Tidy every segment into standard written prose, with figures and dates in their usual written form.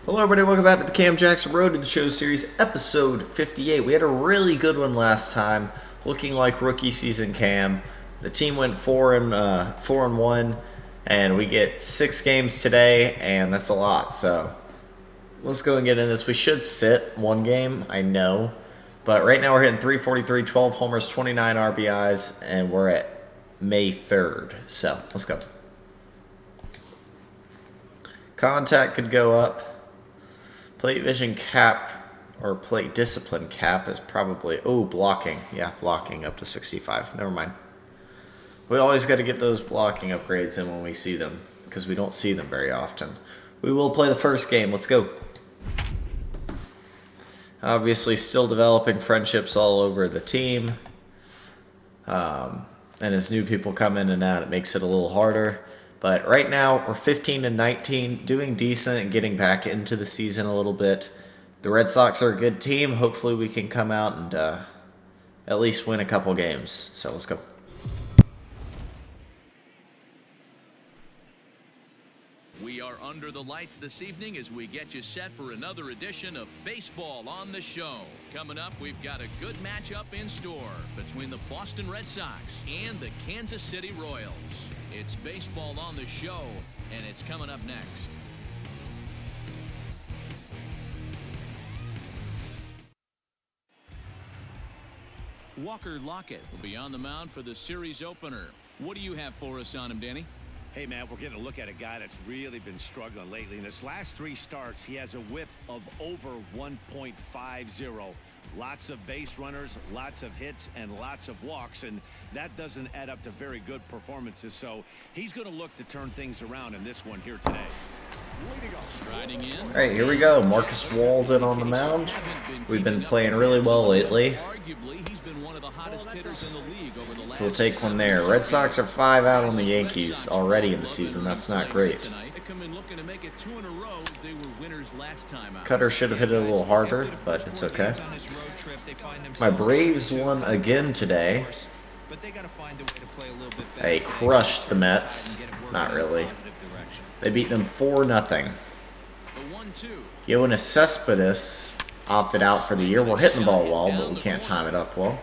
Hello everybody, welcome back to the Cam Jackson Road to the Show series, episode 58. We had a really good one last time, looking like rookie season Cam. The team went 4-1, and we get 6 games today, and that's a lot. So let's go and get into this. We should sit one game, I know, but right now we're hitting 343, 12 homers, 29 RBIs, and we're at May 3rd. So let's go. Contact could go up. Plate vision cap or plate discipline cap is probably, blocking. Yeah, blocking up to 65. Never mind. We always got to get those blocking upgrades in when we see them because we don't see them very often. We will play the first game. Let's go. Obviously, still developing friendships all over the team. And as new people come in and out, it makes it a little harder. But right now, we're 15-19, doing decent and getting back into the season a little bit. The Red Sox are a good team. Hopefully we can come out and at least win a couple games. So let's go. We are under the lights this evening as we get you set for another edition of Baseball on the Show. Coming up, we've got a good matchup in store between the Boston Red Sox and the Kansas City Royals. It's Baseball on the Show, and it's coming up next. Walker Lockett will be on the mound for the series opener. What do you have for us on him, Danny? Hey, man, we're getting a look at a guy that's really been struggling lately. In his last 3 starts, he has a whip of over 1.50. Lots of base runners, lots of hits, and lots of walks, and that doesn't add up to very good performances. So he's going to look to turn things around in this one here today. Striding in. All right, here we go. Marcus Walden on the mound. We've been playing really well lately. So we'll take one there. Red Sox are 5 out on the Yankees already in the season. That's not great. Cutter should have hit it a little harder, but it's okay. My Braves won again today. They crushed the Mets. Not really. They beat them 4-0. Yoenis Cespedes opted out for the year. We're hitting the ball well, but we can't time it up well.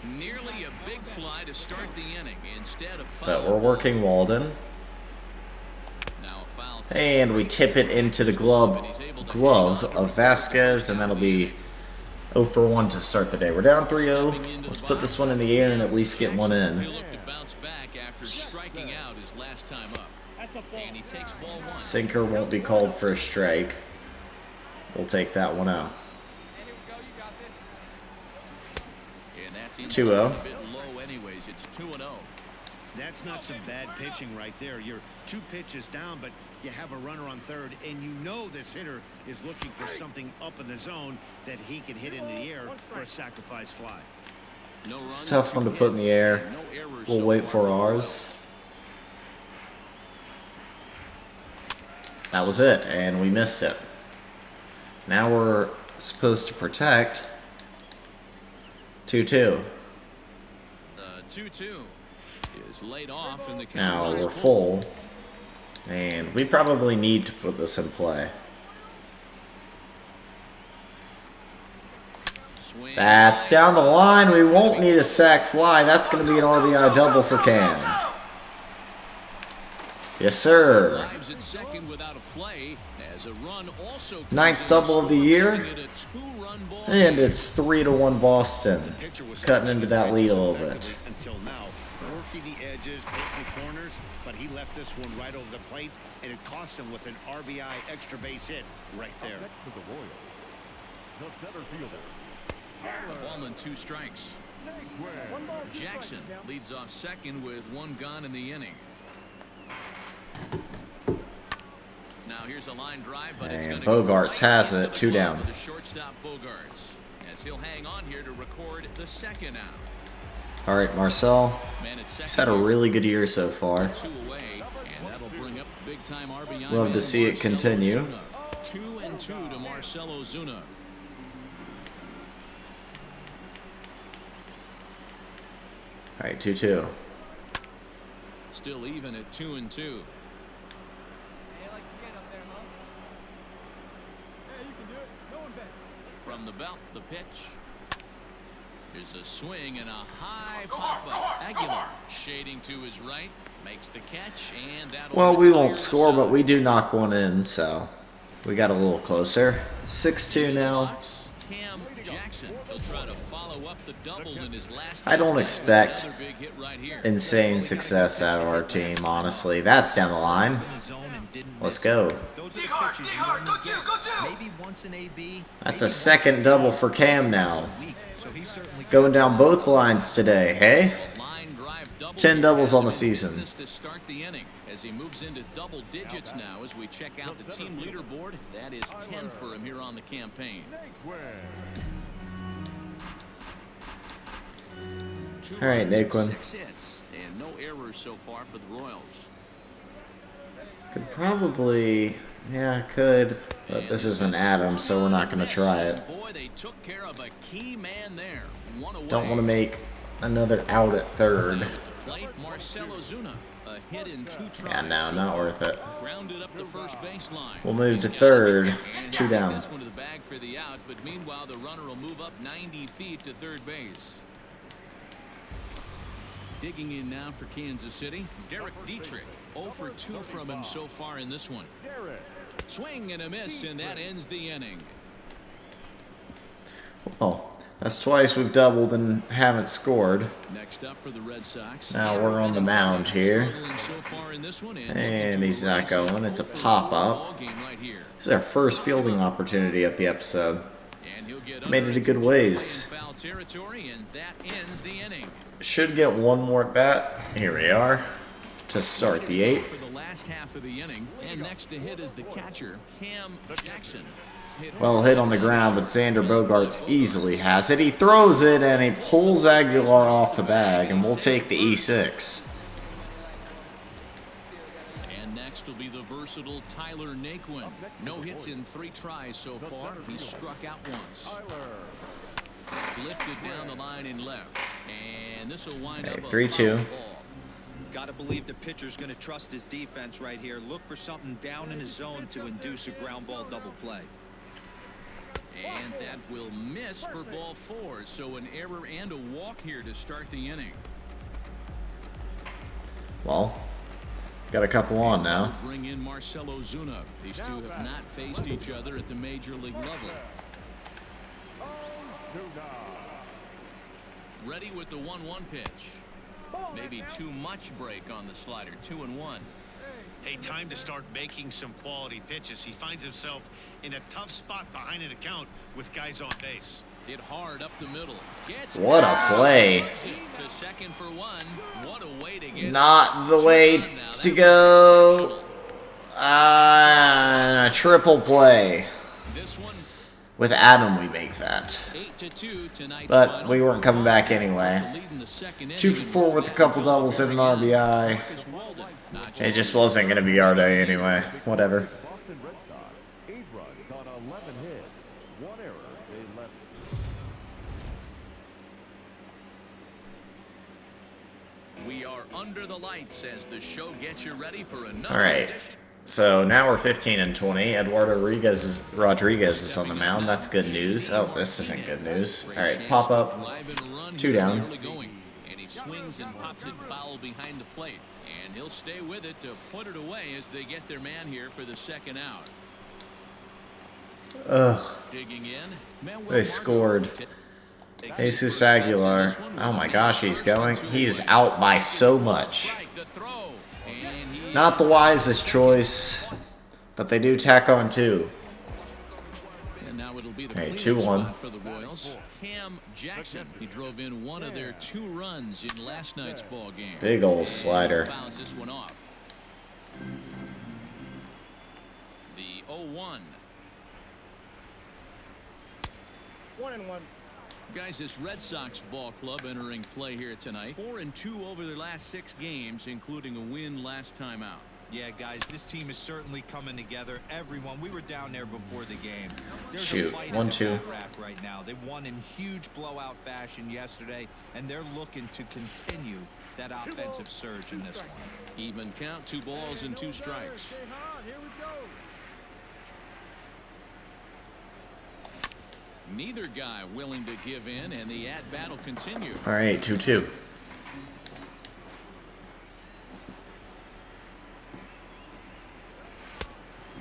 Nearly a big fly to start the inning instead of foul. But we're working Walden. And we tip it into the glove of Vasquez, and that'll be 0 for 1 to start the day. We're down 3-0. Let's put this one in the air and at least get one in. Sinker won't be called for a strike. We'll take that one out. 2-0. That's not some bad pitching right there. You're 2 pitches down, but you have a runner on third, and you know this hitter is looking for something up in the zone that he can hit into the air for a sacrifice fly. It's a tough one to put in the air. We'll wait for ours. That was it, and we missed it. Now we're supposed to protect. 2-2. 2-2 is laid off in the count. Now we're full, and we probably need to put this in play. That's down the line. We won't need a sac fly. That's going to be an RBI double for Cam. Yes, sir. 9th double of the year. And it's 3-1 Boston. Cutting into that lead a little bit. Until now, working the edges, working the corners, but he left this one right over the plate, and it cost him with an RBI extra base hit right there. A ball and 2 strikes. Jackson leads off second with 1 gone in the inning. Now here's a line drive, but it's and Bogarts has it, 2 down. The shortstop Bogarts, as he'll hang on here to record the 2nd out. All right, Marcel. He's had a really good year so far. 2 away, and that'll bring up big time RBI. Love to see it continue. 2-2 to Marcell Ozuna. All right, 2-2. Still even at 2-2. belt, the pitch. Here's a swing and a high pop-up. Aguilar shading to his right. Makes the catch, and that. Well, we won't score, but we do knock one in, so we got a little closer. 6-2 now. Cam Jackson. He'll try to follow up the double in his last. I don't expect insane success out of our team, honestly. That's down the line. Let's go. Dig hard, go two. That's a second double for Cam now. Going down both lines today, hey? 10 doubles on the season. To start the inning as he moves into double digits now as we check out the team leaderboard. That is 10 for him here on the campaign. All right, Naquin. 6 hits and no errors so far for the Royals. Could probably, yeah, could, but this isn't Adam, so we're not going to try it. Boy, they took care of a key man there. Don't want to make another out at third. Marcelo Zuna, a hit in 2 tries. Yeah, no, not worth it. Grounded up the first baseline. We'll move to third, 2 down. This one to the bag for the out, but meanwhile the runner will move up 90 feet to third base. Digging in now for Kansas City, Derek Dietrich. 0 for 2 from him so far in this one. Swing and a miss, and that ends the inning. Well, that's twice we've doubled and haven't scored. Next up for the Red Sox. Now we're on the mound here. And he's not going. It's a pop-up. This is our first fielding opportunity of the episode. Made it a good ways. Should get one more at bat. Here we are to start the 8th. For the last half of the inning, and next to hit is the catcher, Cam Jackson. Well hit on the ground, but Xander Bogaerts easily has it. He throws it, and he pulls Aguilar off the bag, and we'll take the E6. And next will be the versatile Tyler Naquin. No hits in 3 tries so far. He struck out once. Lifted down the line in left. And this will wind up 3-2. Got to believe the pitcher's going to trust his defense right here. Look for something down in his zone to induce a ground ball double play. And that will miss for ball 4. So an error and a walk here to start the inning. Well, got a couple on now. Bring in Marcelo Zuna. These two have not faced each other at the major league level. Ready with the 1-1 pitch. Maybe too much break on the slider. 2-1. Hey, time to start making some quality pitches. He finds himself in a tough spot behind an account with guys on base. Hit hard up the middle. What a play. To second for 1. What a way to get. Not the way to go. A triple play. This one. With Adam, we make that. 8-2 but we weren't coming back anyway. 2 for 4 with a couple doubles and an RBI. It just wasn't going to be our day anyway. Whatever. We are under the lights as the show gets you ready for another All right. edition. So now we're 15-20. Eduardo Rodriguez is on the mound. That's good news. Oh, this isn't good news. All right, pop up. 2 down. And he swings and pops it foul behind the plate. And he'll stay with it to put it away as they get their man here for the second out. Ugh. Digging in. They scored. Jesus Aguilar. Oh my gosh, he's going. He is out by so much. Not the wisest choice, but they do tack on 2. And now it'll be the Hey, 2-1. for the Royals. Cam Jackson. He drove in one of their 2 runs in last night's ball game. Big old slider. Fouls this one off. The 0-1. 1-1. Guys, this Red Sox ball club entering play here tonight. 4-2 over their last 6 games, including a win last time out. Yeah, guys, this team is certainly coming together. Everyone, we were down there before the game. There's Shoot, a fight 1-2. in the rack right now. They won in huge blowout fashion yesterday, and they're looking to continue that offensive surge in this one. Even count, 2 balls and 2 strikes. Neither guy willing to give in, and the at-bat will continue. All right, 2-2.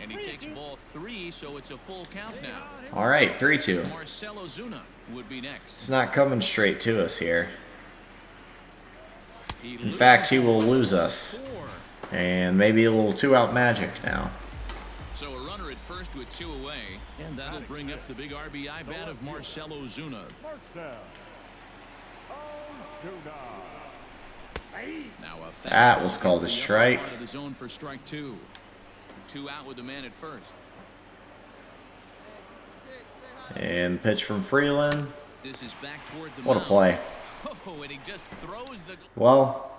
And he takes ball 3, so it's a full count now. All right, 3-2. Marcell Ozuna would be next. It's not coming straight to us here. In fact, he will lose us. And maybe a little two-out magic now. So a runner at first with 2 away, and that'll bring up the big RBI bat of Marcell Ozuna. Now a That was called a strike. Out of the zone for strike 2. 2 out with the man at first. And pitch from Freeland. This is back toward the What a mound. play. Oh, and he just throws the Well,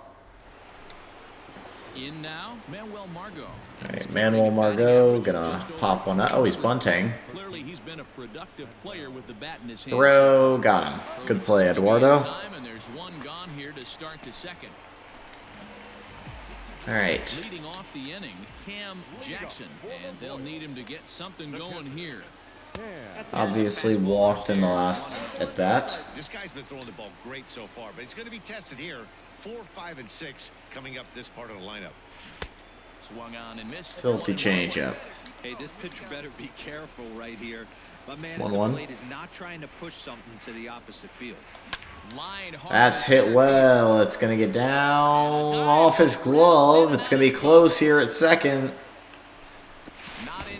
in now, Manuel Margot. all right, Manuel Margot gonna pop one out. Oh, he's bunting. Clearly, he's been a productive player with the bat in his hand. Throw, got him. Good play, Eduardo. Time, and there's one gone here to start the second. All right. Leading off the inning, Cam Jackson, and they'll need him to get something going here. Obviously walked in the last at bat. This guy's been throwing the ball great so far, but it's going to be tested here. 4, 5, and 6 coming up this part of the lineup. Swung on and missed. Filthy changeup. Hey, this pitcher better be careful right here. My man 1-1. at the plate is not trying to push something to the opposite field. Line hard. That's hit well. It's going to get down off his glove. It's going to be close here at second.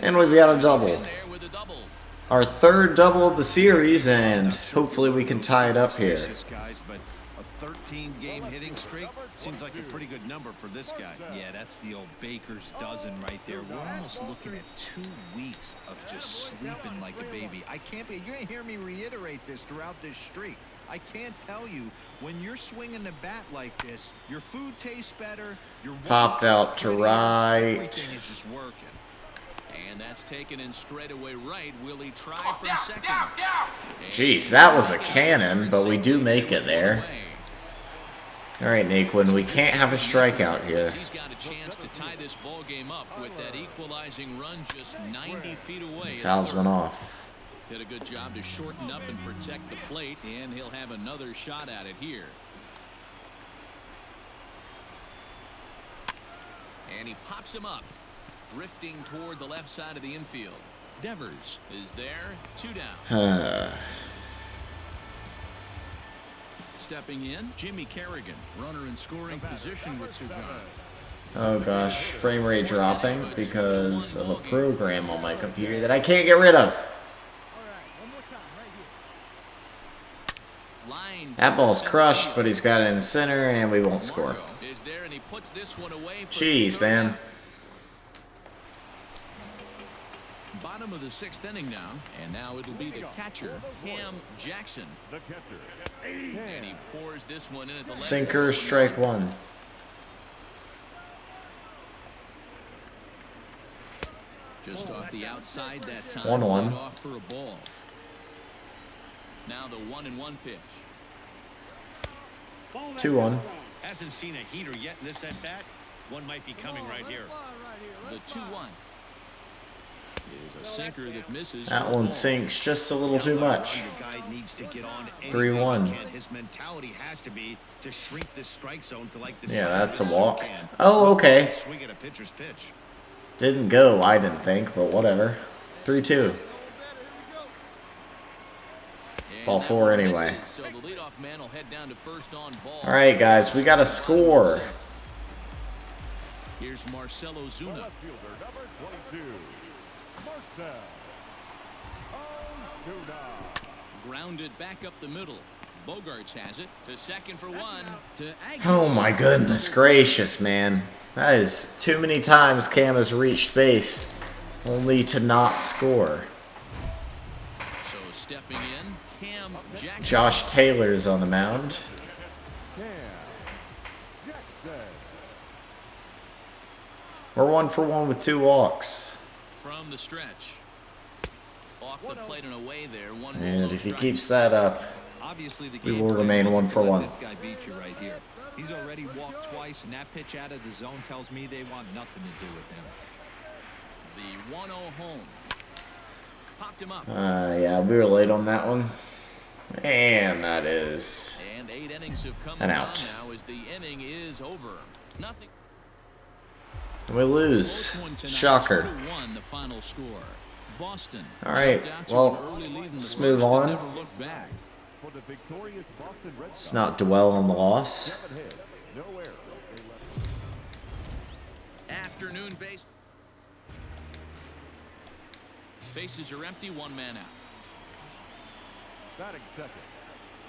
And we've got a double. Our third double of the series, and hopefully we can tie it up here. Guys, but a 13-game hitting streak seems like a pretty good number for this guy. Yeah, that's the old baker's dozen right there. We're almost looking at 2 weeks of just sleeping like a baby. I can't be. You're going to hear me reiterate this throughout this streak. I can't tell you, when you're swinging the bat like this, your food tastes better. Your Popped out to right. Everything is just working. And that's taken in straightaway right. Will he try from second? Jeez, that was a cannon, but we do make it there. All right, Naquin, we can't have a strikeout here. He's got a chance to tie this ball game up with that equalizing run just 90 feet away. Fouls went off. Did a good job to shorten up and protect the plate, and he'll have another shot at it here. And he pops him up, drifting toward the left side of the infield. Devers is there, 2 down. Stepping in, Jimmy Kerrigan, runner in scoring position with 2 gone. Oh gosh, frame rate dropping because of a program on my computer that I can't get rid of. That ball's crushed, but he's got it in center, and we won't score. Is there, and he puts this one away for Jeez, man. Bottom of the 6th inning now, and now it'll be the catcher, Cam Jackson. And he pours this one in at the left. Sinker, strike 1. Just off the outside that time. 1-1. Off for a ball. Now the 1-1 pitch. 2-1. Hasn't seen a heater yet in this at-bat. One might be coming right here. The 2-1 is a sinker that misses. That one sinks just a little too much. 3-1. His mentality has to be to shrink this strike zone to like the Yeah, that's a walk. Oh, okay. Swing at a pitcher's pitch. Didn't go, I didn't think, but whatever. 3-2. Ball 4 anyway. So the leadoff man will head down to first on ball. All right, guys, we got to score. Here's Marcell Ozuna. Grounded back up the middle. Bogarts has it to second for 1. To Oh my goodness gracious, man. That is too many times Cam has reached base only to not score. So stepping in, Cam Jackson. Josh Taylor's on the mound. We're 1 for 1 with 2 walks. From the stretch. Off the plate and away there. And if he keeps that up, Obviously, the we game will plan remain wasn't 1 for to let 1. This guy beat you right here. He's already walked twice, and that pitch out of the zone tells me they want nothing to do with him. The 1-0 home. Popped him up. Yeah, we were late on that one. And that is And 8 innings have come an and out. gone now as the inning is over. Nothing. We lose. Shocker. 2-1 the final score. Boston. All right, jumped out to well, an early lead in the let's move first and on. never looked back. Let's not dwell on the loss. Afternoon base. Bases are empty, 1 man out. Batting second,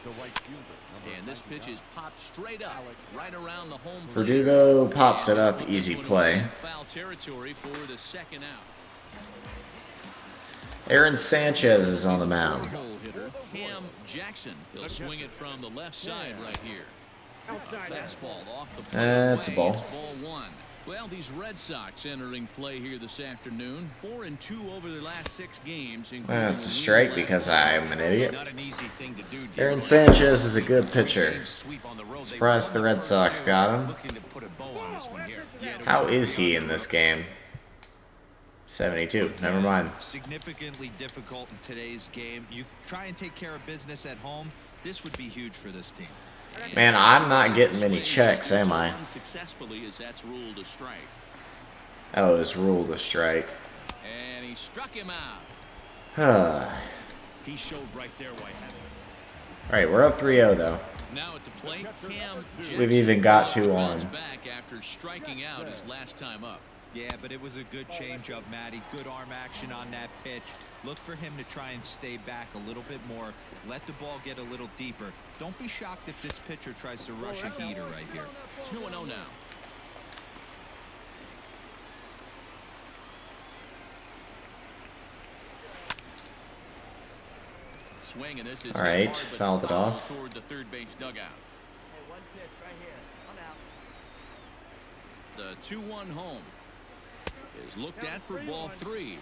the right fielder. And this pitch is popped straight up, right around the home plate. Verdugo pops it up, easy play. Foul territory for the second out. Aaron Sanchez is on the mound. Hole hitter Cam Jackson. He'll swing it from the left side right here. A fastball off the plate. That's a ball. It's ball 1. Well, these Red Sox entering play here this afternoon. 4-2 over their last 6 games. That's a strike because I'm an idiot. Not an easy thing to do. Aaron Sanchez is a good pitcher. Surprised the Red Sox got him. Looking to put a bow on this one here. How is he in this game? 72. Never mind. Significantly difficult in today's game. You try and take care of business at home. This would be huge for this team. Man, I'm not getting many checks, am I? Unsuccessfully as that's ruled a strike. Oh, it's ruled a strike. And he struck him out. He showed right there why having. Alright, we're up 3-0 though. Now at the plate, Cam Jackson. We've even got 2 on. Back after striking out his last time up. Yeah, but it was a good changeup, Matty. Good arm action on that pitch. Look for him to try and stay back a little bit more. Let the ball get a little deeper. Don't be shocked if this pitcher tries to rush a heater right here. 2-0 now. Swing, and this is All right, hard, but fouled it foul off. toward the third base dugout. Hey, 1 pitch right here. I'm out. The 2-1 home is looked at for ball 3.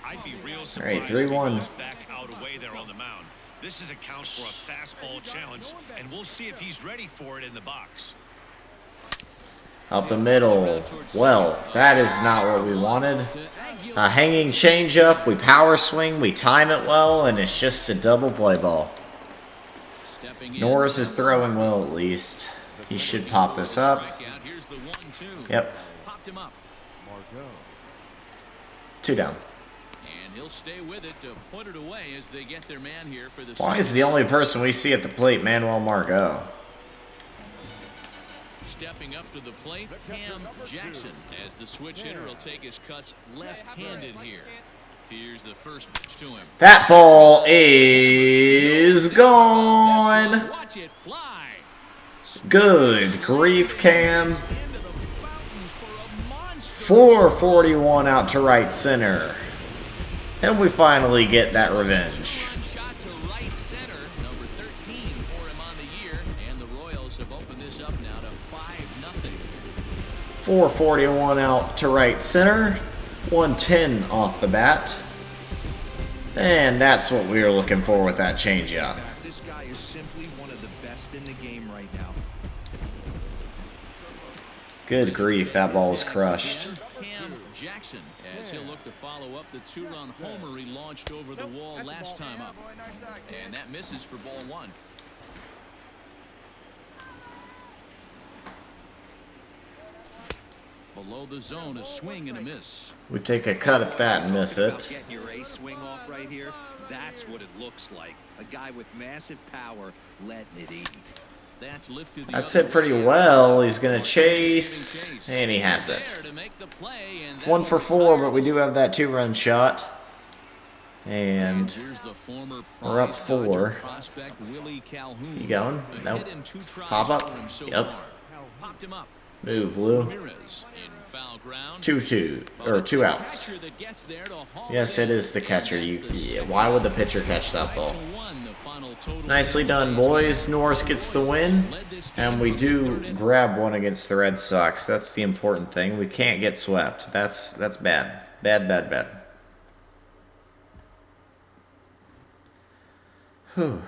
I'd be real All surprised right, if he 3-1. goes back out away there on the mound. This is a count for a fastball challenge, and we'll see if he's ready for it in the box. Up the middle. Well, that is not what we wanted. A hanging changeup. We power swing. We time it well, and it's just a double play ball. Stepping in. Norris is throwing well at least. He should pop this up. Strikeout. Here's the 1-2. Yep. Popped him up. 2 down. And he'll stay with it to put it away as they get their man here for the Why is the only person we see at the plate Manuel Margot? Stepping up to the plate, Cam Jackson, as the switch hitter will take his cuts left-handed here. Here's the first pitch to him. That ball is gone. Watch it fly. Good grief, Cam. Into the fountains for a monster. 441 out to right center. And we finally get that revenge. One shot to right center, number 13 for him on the year, and the Royals have opened this up now to 5-0. 441 out to right center. 110 off the bat. And that's what we were looking for with that changeup. This guy is simply one of the best in the game right now. Good grief, that ball was crushed. Cam Jackson, as he'll look to follow up the 2-run homer he launched over the wall last time up. And that misses for ball 1. Below the zone, a swing and a miss. We take a cut at that and miss it. Getting your ace swing off right here, that's what it looks like. A guy with massive power letting it eat. That's lifted. That's hit pretty well. He's going to chase, and he has it. 1 for 4, but we do have that 2-run shot. And we're up 4. You going? Nope. Pop up? Yep. Popped him up. Move, Blue. Ramirez in foul ground. 2-2, or 2 outs. Yes, it is the catcher. Why would the pitcher catch that ball? Nicely done, boys. Norris gets the win, and we do grab one against the Red Sox. That's the important thing. We can't get swept. That's bad. Bad. Whew.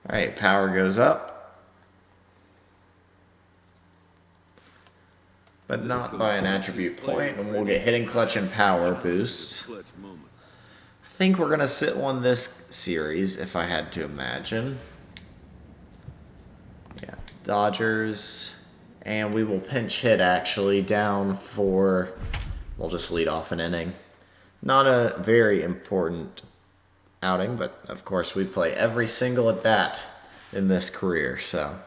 All right, power goes up. but not by an attribute point, and we'll get hitting clutch and power boost. I think we're going to sit one this series, if I had to imagine. Yeah, Dodgers. And we will pinch hit, actually, down for... We'll just lead off an inning. Not a very important outing, but of course we play every single at bat in this career, so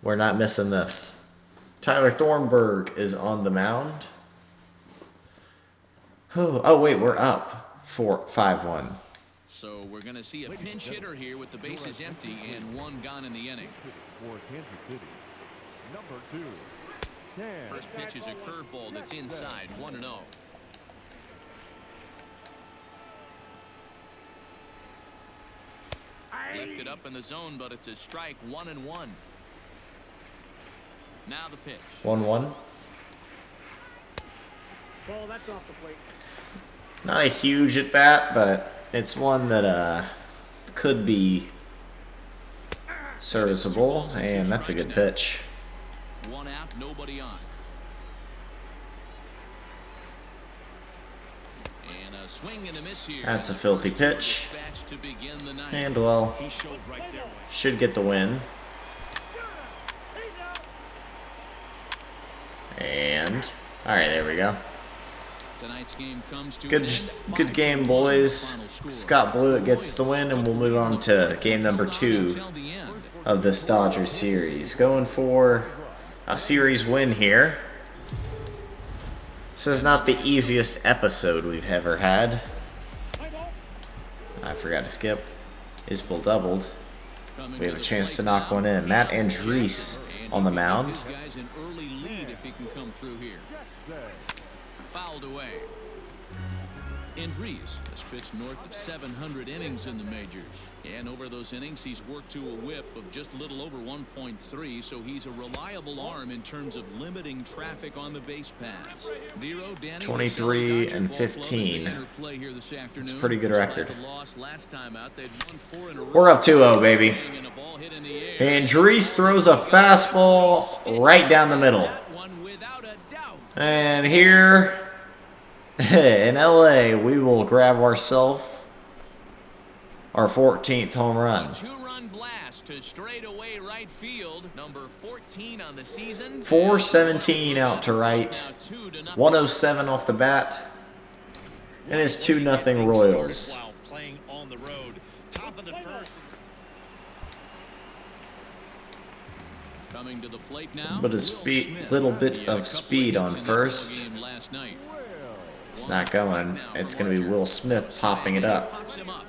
we're not missing this. Tyler Thornburg is on the mound. Oh wait, we're up 5-1. So we're going to see a pinch hitter here with the bases empty and one gone in the inning. For Kansas City, number 2. First pitch is a curveball that's inside, 1-0. Lifted up in the zone, but it's a strike, 1-1. Now the pitch. 1-1. Ball, that's off the plate. Not a huge at bat, but it's one that could be serviceable, and that's a good pitch. 1 out, nobody on. And a swing and a miss here. That's a filthy pitch. To begin the ninth. And, well, He showed right there. should get the win. And, alright, there we go. Tonight's game comes to Good game, boys. Scott Blewett gets the win, and we'll move on to game number 2 of this Dodgers series. Going for a series win here. This is not the easiest episode we've ever had. I forgot to skip. Isbell doubled. We have a chance to knock one in. Matt Andriese on the mound. Guys an early lead if he can come through here. Fouled away. Andriese has pitched north of 700 innings in the majors. And over those innings, he's worked to a whip of just a little over 1.3, so he's a reliable arm in terms of limiting traffic on the base paths. 23 and 15. It's a pretty good record. We're up 2-0, baby. Andriese throws a fastball right down the middle. And here in LA, we will grab ourselves our 14th home run. 2-run blast to straightaway right field. Number 14 on the season. 417 out to right. 107 off the bat. And it's 2-0 Royals. While playing on the road. Top of the first. Coming to the plate now. But a little bit of speed on first. It's not going. It's going to be Will Smith popping it up. Pops him up.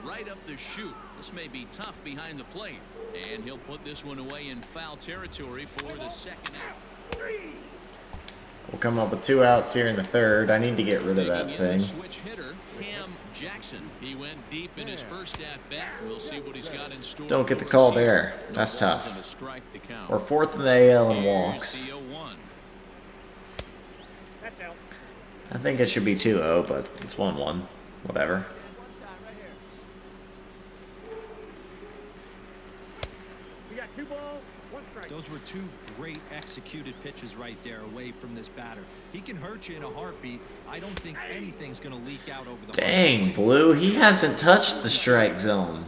Right up the chute. This may be tough behind the plate. And he'll put this one away in foul territory for the second out. We'll come up with 2 outs here in the third. I need to get rid of that thing. Switch hitter, Cam Jackson. He went deep in his first at bat. We'll see what he's got in store. Don't get the call there. That's tough. We're 4th in the AL in walks. I think it should be 2-0, but it's 1-1. Whatever. Those were 2 great executed pitches right there away from this batter. He can hurt you in a heartbeat. I don't think anything's going to leak out over the... Dang, Blue. He hasn't touched the strike zone.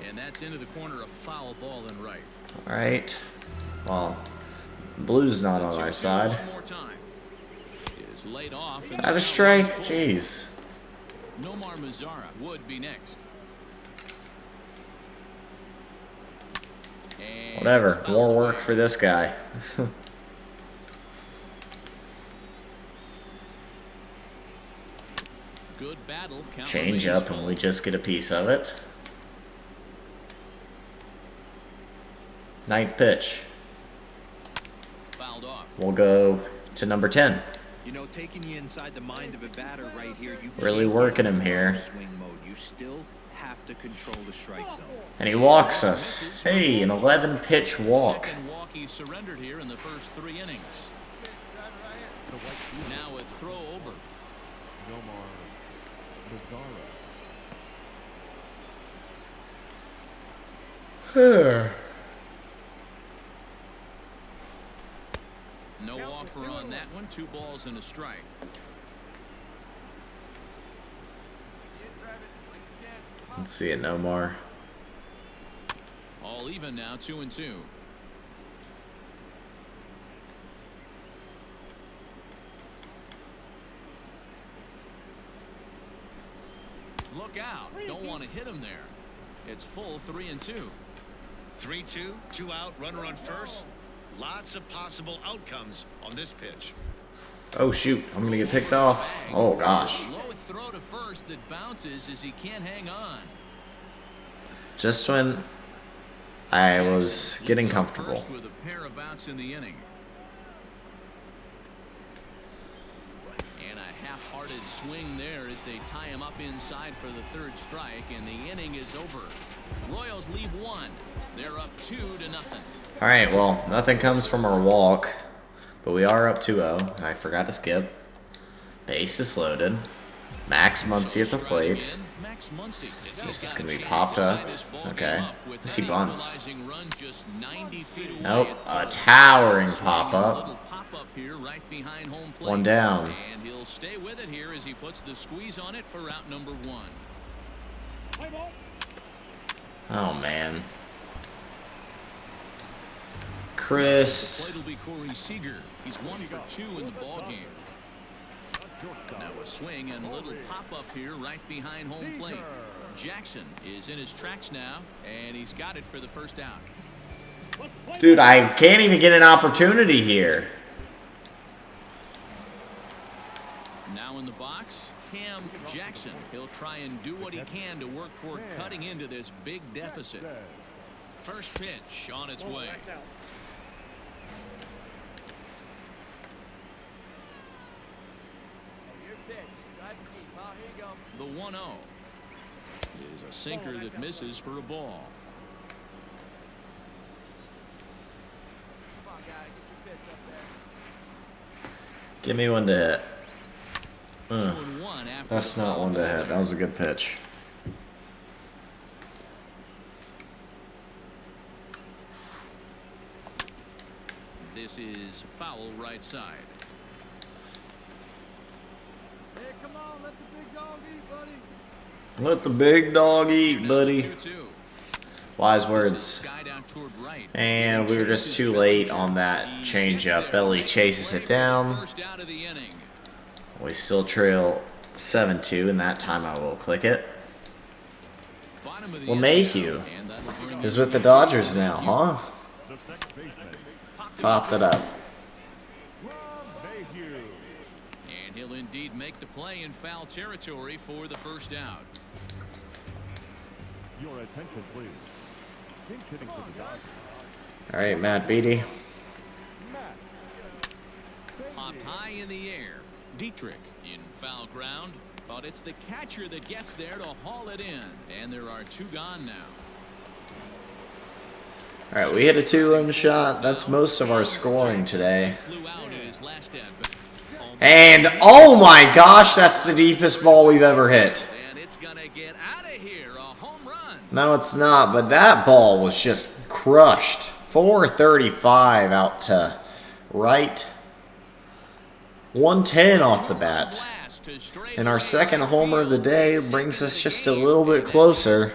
And that's into the corner, a foul ball and right. All right. Well, Blue's not on our side. One more time. It is laid off. Not a strike? Jeez. Nomar Mazara would be next. And Whatever. More work for this guy. Good battle. Change up and we just get a piece of it. 9th pitch. Fouled off. We'll go to number 10. You know, taking you inside the mind of a batter right here, you Really can't working get him here. swing mode. You still have to control the strike zone. And he walks us. Hey, an 11-pitch walk. Second walk he surrendered here in the first 3 innings. Now a throw over. one, 2 balls and a strike. Let's see it no more. All even now, 2-2. Look out. Don't want to hit him there. It's full 3-2. 3-2, 2 out, runner on first. Lots of possible outcomes on this pitch. Oh shoot, I'm gonna get picked off. Oh gosh. Low throw to first that bounces as he can't hang on. Just when I was getting comfortable. First with a pair of outs in the inning. And a half-hearted swing there as they tie him up inside for the 3rd strike, and the inning is over. Royals leave 1. They're up 2-0. All right, well, nothing comes from our walk, but we are up 2-0. I forgot to skip. Base is loaded. Max Muncy at the plate. This is going to be popped up. Okay. I see bunts. Nope. A towering pop-up. One down. And he'll stay with it here as he puts the squeeze on it for out number 1. Oh, man. Chris. It'll be Corey Seager. He's 1 for 2 in the ball game. Now a swing and a little pop-up here right behind home plate. Jackson is in his tracks now, and he's got it for the first out. Dude, I can't even get an opportunity here. Now in the box, Cam Jackson. He'll try and do what he can to work toward cutting into this big deficit. First pitch on its way. The 1-0 is a sinker that misses for a ball. Give me one to hit. That's not one to hit. That was a good pitch. This is foul right side. Hey, come on, let the big dog eat, buddy. Let the big dog eat, buddy. 2-2. Wise words. And we were just too late on that changeup. Belly chases it down. We still trail 7-2, and that time I will click it. Well, Mayhew is with the Dodgers now, huh? Popped it up. And he'll indeed make the play in foul territory for the first out. Your attention, please. Pinch hitting for the Dodgers. All right, Matt Beatty. Popped high in the air. Dietrich in foul ground, but it's the catcher that gets there to haul it in, and there are 2 gone now. All right, we hit a 2-run shot. That's most of our scoring today. And oh my gosh, that's the deepest ball we've ever hit. And it's gonna get out of here, a home run. No, it's not, but that ball was just crushed. 435 out to right. 110 off the bat. And our second homer of the day brings us just a little bit closer.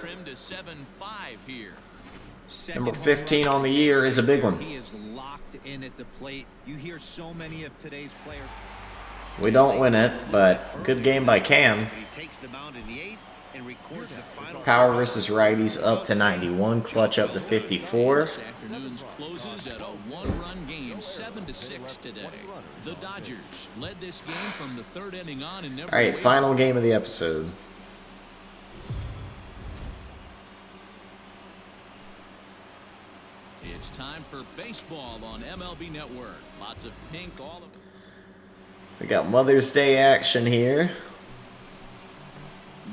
Number 15 on the year is a big one. He is locked in at the plate. You hear so many of today's players. We don't win it, but good game by Cam. He takes the mound in the 8th and records the final. Power versus righties up to 91, clutch up to 54. This afternoon's closes at a 1-run game, 7-6 today. The Dodgers led this game from the 3rd inning on and never. All right, final game of the episode. It's time for baseball on MLB Network. Lots of pink all of. We got Mother's Day action here.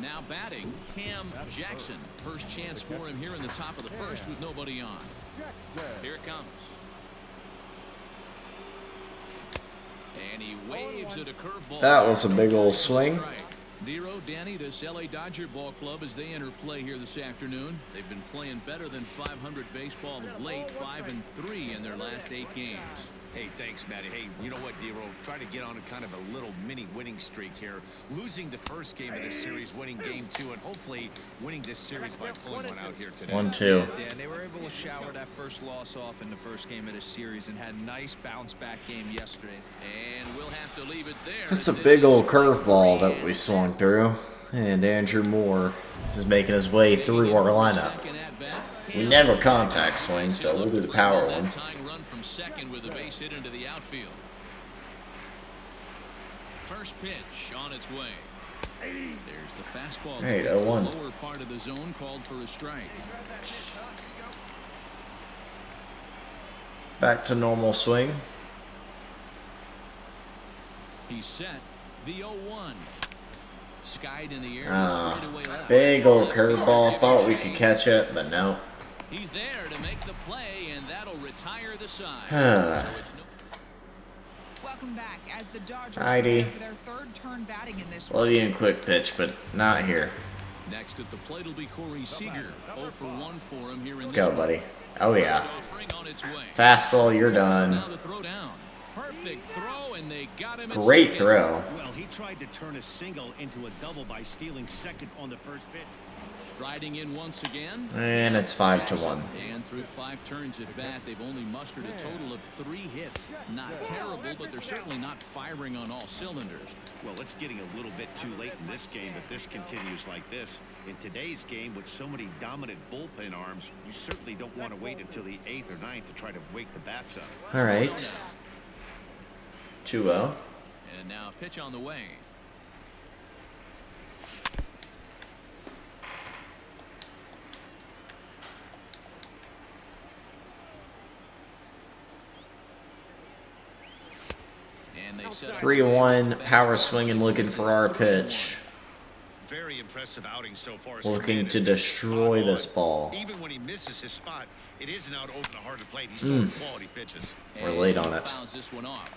Now batting, Cam Jackson. First chance for him here in the top of the 1st with nobody on. Here it comes. And he waves at a curveball. That was a big old swing. Dero, Danny, this LA Dodger ball club as they enter play here this afternoon. They've been playing better than 500 baseball of late, 5-3 in their last 8 games. Hey, thanks, Matty. Hey, you know what, D-Roll? Try to get on a kind of a little mini winning streak here. Losing the first game of this series, winning game 2, and hopefully winning this series by pulling one out here today. 1-2. Yeah, Dan, they were able to shower that first loss off in the first game of this series and had a nice bounce-back game yesterday. And we'll have to leave it there. That's a big old curveball that we swung through. And Andrew Moore is making his way through our lineup. We never contact swing, so we'll do the power one. Run from second with a base hit into the outfield. First pitch on its way. There's the fastball. Hey, The 0-1. lower part of the zone called for a strike. Back to normal swing. He's set. The 0-1. Skied in the air. Straightaway left. Big old curveball. Thought we could catch it, but no. He's there to make the play, and that'll retire the side. Welcome back as the Dodgers Heidi. prepare for their third turn batting in this Well, even quick pitch, but not here. Next at the plate will be Corey Seager. 0 for 1 for him here in this Go, one. buddy. Oh, yeah. Offering on its way. Fastball, you're done. Now the throw down. Perfect throw, and they got him at Great second. throw. Well, he tried to turn a single into a double by stealing second on the first pitch. Striding in once again. And it's 5-1. And through 5 turns at bat, they've only mustered a total of 3 hits. Not terrible, but they're certainly not firing on all cylinders. Well, it's getting a little bit too late in this game if this continues like this. In today's game, with so many dominant bullpen arms, you certainly don't want to wait until the 8th or 9th to try to wake the bats up. All right. 2-0. And now pitch on the way. And they set up 3-1. Power swinging, looking for our pitch. Very impressive outing so far. Looking to destroy this ball. Even when he misses his spot, it isn't out open a hard to plate. He's throwing quality pitches. We're late on it. Fouls this one off.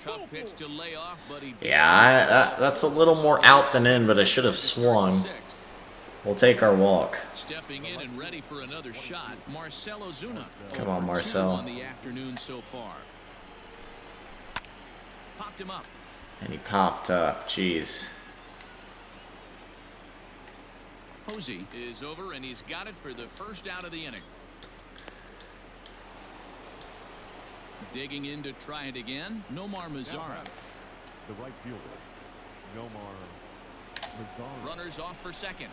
Tough pitch to lay off, but he Yeah, that's a little more out than in, but I should have swung. We'll take our walk. Stepping in and ready for another shot, Marcell Ozuna. Come on, 0 for 2 Marcell. on the afternoon so far. Popped him up. And he popped up. Jeez. Posey is over, and he's got it for the first out of the inning. Digging in to try it again, Nomar Mazara. The right fielder, Nomar Mazara. Runners off for second.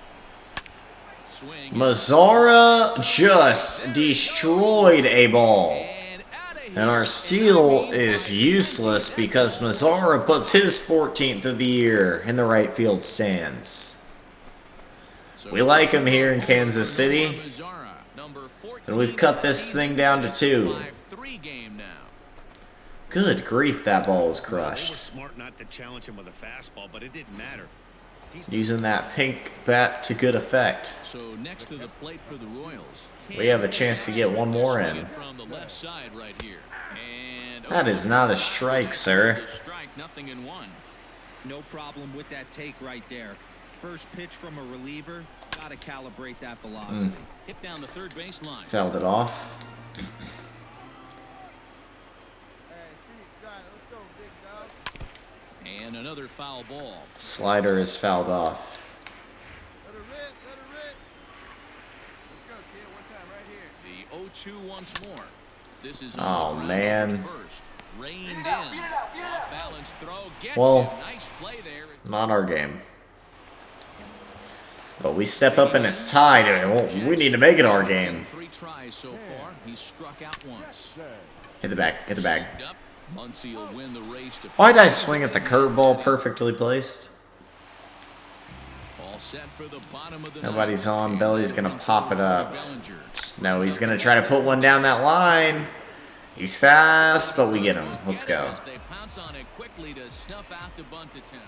Swing. Mazara just destroyed a ball. And outta here. And our steal is useless because Mazara puts his 14th of the year in the right field stands. So We like him here in Kansas City. Mazara, number 14 And we've cut this thing down to 2. 5-3 game now. Good grief, that ball was They were crushed. smart not to challenge him with a fastball, but it didn't matter. Using that pink bat to good effect. So next to the plate for the Royals. We have a chance to get one more in. From the left side right here. And That is not a strike, sir. Strike, nothing in 1. No problem with that take right there. First pitch from a reliever, gotta calibrate that velocity. Hit down the third baseline. Fouled it off. And another foul ball. Slider is fouled off. Let her rip, let her rip. Let's go, kid. One time right here. The 0-2 once more. This is Oh, on the ground man. over first. Reined in. Off balance throw. Gets Well, him. Nice play there. Not our game. But we step up and it's tied. And we need to make it our game. 3 tries so far. He's struck out once. Hit the back. Hit the bag. Up. Muncy will win the race to Why'd I swing at the curveball perfectly placed? all set for the bottom of the Nobody's ninth. on. Belly's gonna pop it up. Bellinger. No, he's gonna try to put one down that line. He's fast, but we get him. Let's go. They pounce on it quickly to snuff out the bunt attempt.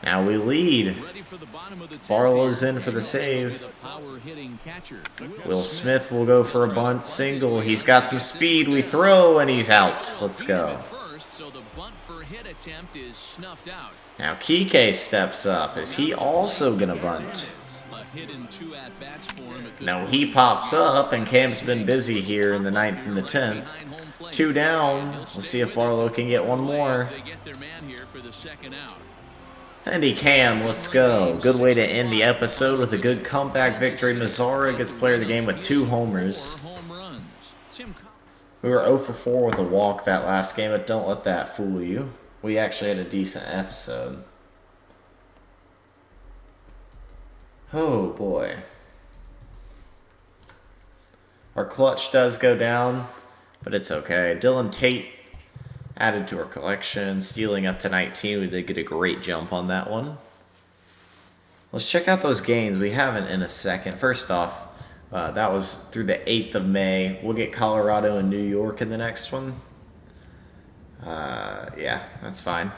Now we lead. Ready for the bottom of the 10th. Barlow's in for the save. The power-hitting catcher. Will Smith will go for a bunt single. He's got some speed. We throw, and he's out. Let's go. First, so the bunt for hit attempt is snuffed out. Now Kike steps up. Is he also gonna bunt? A hit in 2 at-bats for him at this Now point. he pops up, and Cam's been busy here in the 9th and the 10th. 2 down. Let's see if Barlow can get one more. They get their man here for the second out. Andy Cam, let's go. Good way to end the episode with a good comeback victory. Mazzara gets player of the game with 2 homers. 4 home runs. Tim We were 0 for 4 with a walk that last game, but don't let that fool you. We actually had a decent episode. Oh boy. Our clutch does go down, but it's okay. Dylan Tate added to our collection, stealing up to 19. We did get a great jump on that one. Let's check out those gains. We haven't in a second. First off, that was through the 8th of May. We'll get Colorado and New York in the next one. Yeah, that's fine.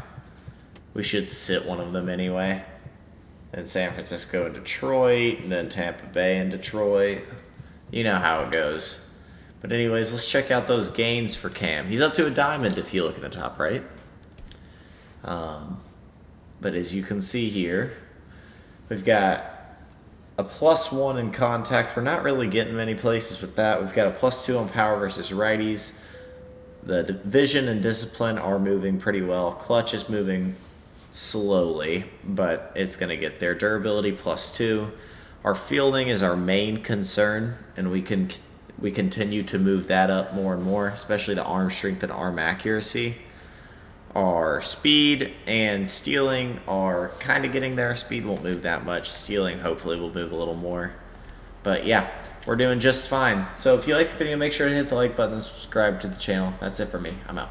We should sit one of them anyway. Then San Francisco and Detroit, and then Tampa Bay and Detroit. You know how it goes. But anyways, let's check out those gains for Cam. He's up to a diamond if you look at the top right. But as you can see here, we've got a +1 in contact. We're not really getting many places with that. We've got a +2 on power versus righties. The vision and discipline are moving pretty well. Clutch is moving slowly, but it's going to get there. Durability +2. Our fielding is our main concern, and we continue to move that up more and more, especially the arm strength and arm accuracy. Our speed and stealing are kind of getting there. Speed won't move that much. Stealing hopefully will move a little more. But yeah, we're doing just fine. So if you like the video, make sure to hit the like button and subscribe to the channel. That's it for me. I'm out.